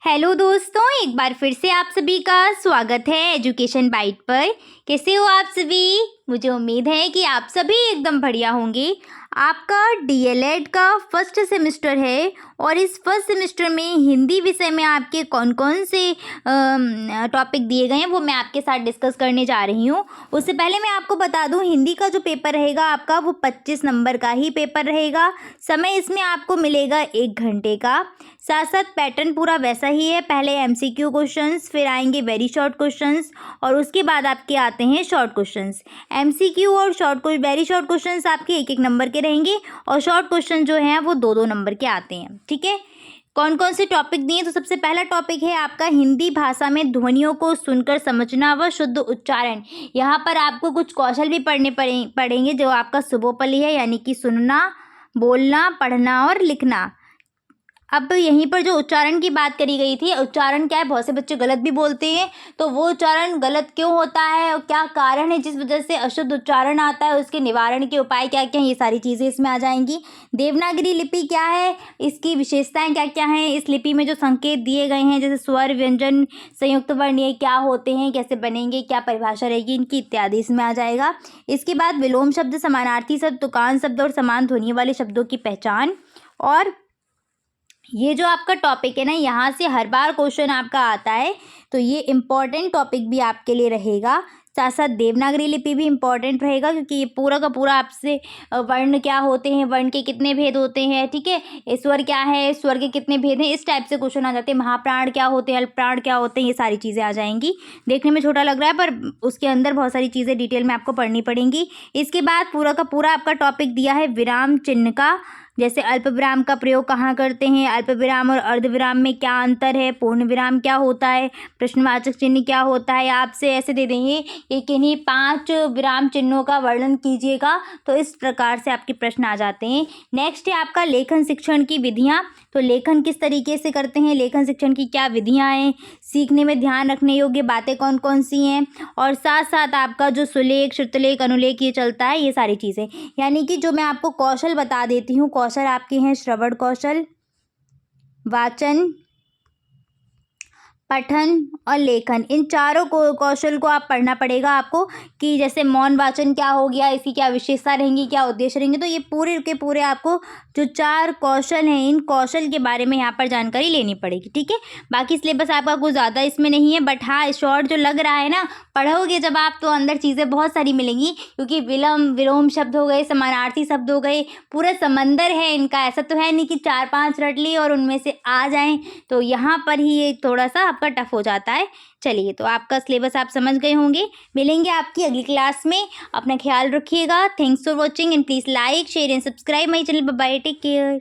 Hello दोस्तों, एक बार फिर से आप सभी का स्वागत है एजुकेशन बाइट पर। कैसे हो आप सभी? मुझे उम्मीद है कि आप सभी एकदम बढ़िया होंगे। आपका डीएलएड का फर्स्ट सेमेस्टर है और इस फर्स्ट सेमेस्टर में हिंदी विषय में आपके कौन कौन से टॉपिक दिए गए हैं वो मैं आपके साथ डिस्कस करने जा रही हूँ। उससे पहले मैं आपको बता दूँ, हिंदी का जो पेपर रहेगा आपका वो 25 नंबर का ही पेपर रहेगा। समय इसमें आपको मिलेगा 1 घंटे का। साथ साथ पैटर्न पूरा वैसा ही है, पहले एमसीक्यू क्वेश्चंस, फिर आएंगे वेरी शॉर्ट क्वेश्चंस और उसके बाद आपके आते हैं शॉर्ट क्वेश्चंस। एमसीक्यू और वेरी शॉर्ट क्वेश्चंस आपके 1-1 नंबर के रहेंगे और शॉर्ट क्वेश्चन जो हैं वो 2-2 नंबर के आते हैं। ठीक है, कौन कौन से टॉपिक दिए? तो सबसे पहला टॉपिक है आपका हिंदी भाषा में ध्वनियों को सुनकर समझना व शुद्ध उच्चारण। यहाँ पर आपको कुछ कौशल भी पढ़ेंगे जो आपका सुबोपली है, यानी कि सुनना, बोलना, पढ़ना और लिखना। अब यहीं पर जो उच्चारण की बात करी गई थी, उच्चारण क्या है, बहुत से बच्चे गलत भी बोलते हैं, तो वो उच्चारण गलत क्यों होता है और क्या कारण है जिस वजह से अशुद्ध उच्चारण आता है, उसके निवारण के उपाय क्या क्या हैं, ये सारी चीज़ें इसमें आ जाएंगी। देवनागरी लिपि क्या है, इसकी विशेषताएं क्या क्या हैं, इस लिपि में जो संकेत दिए गए हैं जैसे स्वर, व्यंजन, संयुक्त वर्ण, ये क्या होते हैं, कैसे बनेंगे, क्या परिभाषा रहेगी इनकी, इत्यादि इसमें आ जाएगा। इसके बाद विलोम शब्द, समानार्थी शब्द, तुकान शब्द और समान ध्वनि वाले शब्दों की पहचान। और ये जो आपका टॉपिक है ना, यहाँ से हर बार क्वेश्चन आपका आता है, तो ये इम्पॉर्टेंट टॉपिक भी आपके लिए रहेगा। साथ साथ देवनागरी लिपि भी इम्पॉर्टेंट रहेगा क्योंकि ये पूरा का पूरा आपसे वर्ण क्या होते हैं, वर्ण के कितने भेद होते हैं, ठीक है, स्वर क्या है, स्वर के कितने भेद हैं, इस टाइप से क्वेश्चन आ जाते हैं। महाप्राण क्या होते हैं, अल्पप्राण क्या होते हैं, ये सारी चीज़ें आ जाएंगी। देखने में छोटा लग रहा है पर उसके अंदर बहुत सारी चीज़ें डिटेल में आपको पढ़नी पड़ेंगी। इसके बाद पूरा का पूरा आपका टॉपिक दिया है विराम चिन्ह का, जैसे अल्प विराम का प्रयोग कहाँ करते हैं, अल्प विराम और अर्ध विराम में क्या अंतर है, पूर्ण विराम क्या होता है, प्रश्नवाचक चिन्ह क्या होता है। आपसे ऐसे दे देंगे कि किन्हीं 5 विराम चिन्हों का वर्णन कीजिएगा, तो इस प्रकार से आपके प्रश्न आ जाते हैं। नेक्स्ट है आपका लेखन शिक्षण की विधियाँ, तो लेखन किस तरीके से करते हैं, लेखन शिक्षण की क्या विधियाँ हैं, सीखने में ध्यान रखने योग्य बातें कौन कौन सी हैं, और साथ साथ आपका जो सुलेख, श्रुतलेख, अनुलेख ये चलता है, ये सारी चीज़ें। यानी कि जो मैं आपको कौशल बता देती हूँ, कौशल आपके हैं श्रवण कौशल, वाचन, पठन और लेखन। इन चारों कौशल को आप पढ़ना पड़ेगा आपको, कि जैसे मौन वाचन क्या हो गया, इसकी क्या विशेषता रहेंगी, क्या उद्देश्य रहेंगे। तो ये पूरे के पूरे आपको जो 4 कौशल हैं, इन कौशल के बारे में यहाँ पर जानकारी लेनी पड़ेगी। ठीक है, बाकी सिलेबस आपका कुछ ज़्यादा इसमें नहीं है, बट हाँ शॉर्ट जो लग रहा है ना, पढ़ोगे जब आप तो अंदर चीज़ें बहुत सारी मिलेंगी, क्योंकि विलोम शब्द हो गए, समानार्थी शब्द हो गए, पूरा समंदर है इनका। ऐसा तो है नहीं कि 4-5 रट ली और उनमें से आ जाएं, तो यहाँ पर ही ये थोड़ा सा आपका टफ हो जाता है। चलिए, तो आपका सिलेबस आप समझ गए होंगे। मिलेंगे आपकी अगली क्लास में, अपना ख्याल रखिएगा। Thanks for watching and please like, share and subscribe my channel. Bye bye, take care.